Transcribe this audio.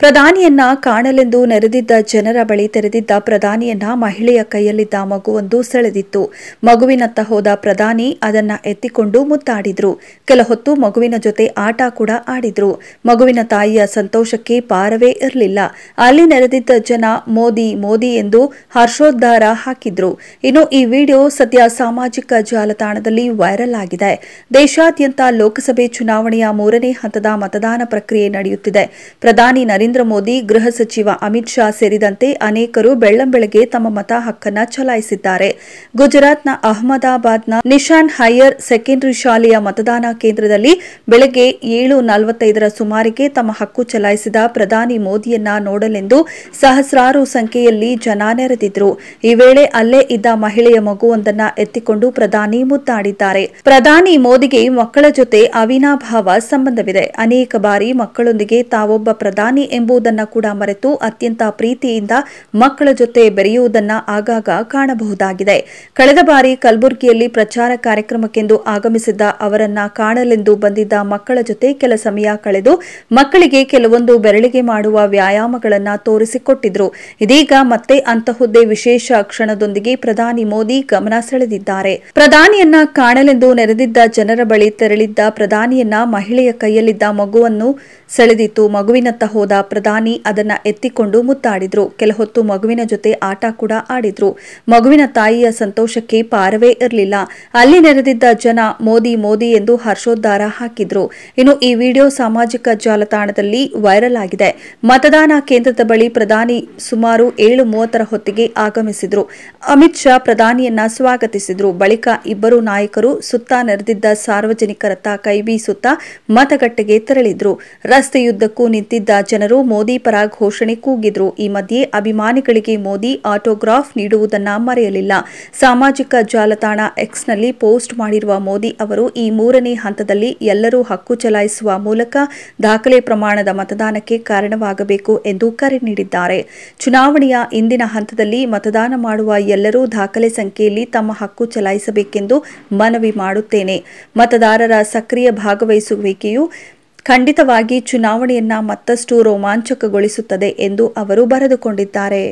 ಪ್ರಧಾನಿಯನ್ನ ಕಾಣಲೆಂದು ನೆರೆದಿದ್ದ ಜನರ ಬಳಿ ತೆರೆದಿದ್ದ ಪ್ರಧಾನಿಯನ್ನ ಮಹಿಳೆಯ ಕೈಯಲ್ಲಿದ್ದ ಮಗುವೊಂದು ಸೆಳೆದಿತ್ತು. ಮಗುವಿನತ್ತ ಹೋದ ಪ್ರಧಾನಿ ಅದನ್ನ ಎತ್ತಿಕೊಂಡು ಮುತ್ತಾಡಿದ್ರು. ಕೆಲ ಹೊತ್ತು ಮಗುವಿನ ಜೊತೆ ಆಟ ಕೂಡ ಆಡಿದ್ರು. ಮಗುವಿನ ತಾಯಿಯ ಸಂತೋಷಕ್ಕೆ ಪಾರವೇ ಇರಲಿಲ್ಲ. ಅಲ್ಲಿ ನೆರೆದಿದ್ದ ಜನ ಮೋದಿ ಮೋದಿ ಎಂದು ಹರ್ಷೋದ್ಗಾರ ಹಾಕಿದ್ರು. ಇನ್ನು ಈ ವಿಡಿಯೋ ಸದ್ಯ ಸಾಮಾಜಿಕ ಜಾಲತಾಣದಲ್ಲಿ ವೈರಲ್ ಆಗಿದೆ. ದೇಶಾದ್ಯಂತ ಲೋಕಸಭೆ ಚುನಾವಣೆಯ 3ನೇ ಹಂತದ ಮತದಾನ ಪ್ರಕ್ರಿಯೆ ನಡೆಯುತ್ತಿದೆ. ಪ್ರಧಾನಿ ನರೇಂದ್ರ ಮೋದಿ, ಗೃಹ ಸಚಿವ ಅಮಿತ್ ಶಾ ಸೇರಿದಂತೆ ಅನೇಕರು ಬೆಳ್ಳಂಬೆಳಗ್ಗೆ ತಮ್ಮ ಮತ ಹಕ್ಕನ್ನು ಚಲಾಯಿಸಿದ್ದಾರೆ. ಗುಜರಾತ್ನ ಅಹಮದಾಬಾದ್ನ ನಿಶಾನ್ ಹೈಯರ್ ಸೆಕೆಂಡರಿ ಶಾಲೆಯ ಮತದಾನ ಕೇಂದ್ರದಲ್ಲಿ ಬೆಳಗ್ಗೆ 7:45 ಸುಮಾರಿಗೆ ತಮ್ಮ ಹಕ್ಕು ಚಲಾಯಿಸಿದ ಪ್ರಧಾನಿ ಮೋದಿಯನ್ನ ನೋಡಲೆಂದು ಸಹಸ್ರಾರು ಸಂಖ್ಯೆಯಲ್ಲಿ ಜನ ನೆರೆದಿದ್ರು. ಈ ವೇಳೆ ಅಲ್ಲೇ ಇದ್ದ ಮಹಿಳೆಯ ಮಗುವೊಂದನ್ನ ಎತ್ತಿಕೊಂಡು ಪ್ರಧಾನಿ ಮುದ್ದಾಡಿದ್ದಾರೆ. ಪ್ರಧಾನಿ ಮೋದಿಗೆ ಮಕ್ಕಳ ಜೊತೆ ಅವಿನಾಭಾವ ಸಂಬಂಧವಿದೆ. ಅನೇಕ ಬಾರಿ ಮಕ್ಕಳೊಂದಿಗೆ ತಾವೊಬ್ಬ ಪ್ರಧಾನಿ ಎಂಬುದನ್ನು ಕೂಡ ಮರೆತು ಅತ್ಯಂತ ಪ್ರೀತಿಯಿಂದ ಮಕ್ಕಳ ಜೊತೆ ಬೆರೆಯುವುದನ್ನ ಆಗಾಗ ಕಾಣಬಹುದಾಗಿದೆ. ಕಳೆದ ಬಾರಿ ಕಲಬುರಗಿಯಲ್ಲಿ ಪ್ರಚಾರ ಕಾರ್ಯಕ್ರಮಕ್ಕೆಂದು ಆಗಮಿಸಿದ್ದ ಅವರನ್ನ ಕಾಣಲೆಂದು ಬಂದಿದ್ದ ಮಕ್ಕಳ ಜೊತೆ ಕೆಲ ಸಮಯ ಕಳೆದು ಮಕ್ಕಳಿಗೆ ಕೆಲವೊಂದು ಬೆರಳಿಗೆ ಮಾಡುವ ವ್ಯಾಯಾಮಗಳನ್ನು ತೋರಿಸಿಕೊಟ್ಟಿದ್ರು. ಇದೀಗ ಮತ್ತೆ ಅಂತಹುದೇ ವಿಶೇಷ ಕ್ಷಣದೊಂದಿಗೆ ಪ್ರಧಾನಿ ಮೋದಿ ಗಮನ ಸೆಳೆದಿದ್ದಾರೆ. ಪ್ರಧಾನಿಯನ್ನ ಕಾಣಲೆಂದು ನೆರೆದಿದ್ದ ಜನರ ಬಳಿ ತೆರಳಿದ್ದ ಪ್ರಧಾನಿಯನ್ನ ಮಹಿಳೆಯ ಕೈಯಲ್ಲಿದ್ದ ಮಗುವನ್ನು ಸೆಳೆದಿತ್ತು. ಮಗುವಿನತ್ತ ಹೋದ ಪ್ರಧಾನಿ ಅದನ್ನ ಎತ್ತಿಕೊಂಡು ಮುತ್ತಾಡಿದ್ರು. ಕೆಲ ಹೊತ್ತು ಮಗುವಿನ ಜೊತೆ ಆಟ ಕೂಡ ಆಡಿದ್ರು. ಮಗುವಿನ ತಾಯಿಯ ಸಂತೋಷಕ್ಕೆ ಪಾರವೇ ಇರಲಿಲ್ಲ. ಅಲ್ಲಿ ನೆರೆದಿದ್ದ ಜನ ಮೋದಿ ಮೋದಿ ಎಂದು ಹರ್ಷೋದ್ಗಾರ ಹಾಕಿದ್ರು. ಇನ್ನು ಈ ವಿಡಿಯೋ ಸಾಮಾಜಿಕ ಜಾಲತಾಣದಲ್ಲಿ ವೈರಲ್ ಆಗಿದೆ. ಮತದಾನ ಕೇಂದ್ರದ ಬಳಿ ಪ್ರಧಾನಿ ಸುಮಾರು 7:30 ಹೊತ್ತಿಗೆ ಆಗಮಿಸಿದ್ರು. ಅಮಿತ್ ಶಾ ಪ್ರಧಾನಿಯನ್ನ ಸ್ವಾಗತಿಸಿದ್ರು. ಬಳಿಕ ಇಬ್ಬರು ನಾಯಕರು ಸುತ್ತ ನೆರೆದಿದ್ದ ಸಾರ್ವಜನಿಕರತ್ತ ಕೈ ಬೀಸುತ್ತಾ ಮತಗಟ್ಟೆಗೆ ತೆರಳಿದ್ರು. ರಸ್ತೆಯುದ್ದಕ್ಕೂ ನಿಂತಿದ್ದ ಜನರು ಮೋದಿ ಪರ ಘೋಷಣೆ ಕೂಗಿದ್ರು. ಈ ಮಧ್ಯೆ ಅಭಿಮಾನಿಗಳಿಗೆ ಮೋದಿ ಆಟೋಗ್ರಾಫ್ ನೀಡುವುದನ್ನ ಮರೆಯಲಿಲ್ಲ. ಸಾಮಾಜಿಕ ಜಾಲತಾಣ ಎಕ್ಸ್ನಲ್ಲಿ ಪೋಸ್ಟ್ ಮಾಡಿರುವ ಮೋದಿ ಅವರು ಈ 3ನೇ ಹಂತದಲ್ಲಿ ಎಲ್ಲರೂ ಹಕ್ಕು ಚಲಾಯಿಸುವ ಮೂಲಕ ದಾಖಲೆ ಪ್ರಮಾಣದ ಮತದಾನಕ್ಕೆ ಕಾರಣವಾಗಬೇಕು ಎಂದು ಕರೆ ನೀಡಿದ್ದಾರೆ. ಚುನಾವಣೆಯ ಇಂದಿನ ಹಂತದಲ್ಲಿ ಮತದಾನ ಮಾಡುವ ಎಲ್ಲರೂ ದಾಖಲೆ ಸಂಖ್ಯೆಯಲ್ಲಿ ತಮ್ಮ ಹಕ್ಕು ಚಲಾಯಿಸಬೇಕೆಂದು ಮನವಿ ಮಾಡುತ್ತೇನೆ. ಮತದಾರರ ಸಕ್ರಿಯ ಭಾಗವಹಿಸುವಿಕೆಯು ಖಂಡಿತವಾಗಿ ಚುನಾವಣೆಯನ್ನ ಮತ್ತಷ್ಟು ರೋಮಾಂಚಕಗೊಳಿಸುತ್ತದೆ ಎಂದು ಅವರು ಬರೆದುಕೊಂಡಿದ್ದಾರೆ.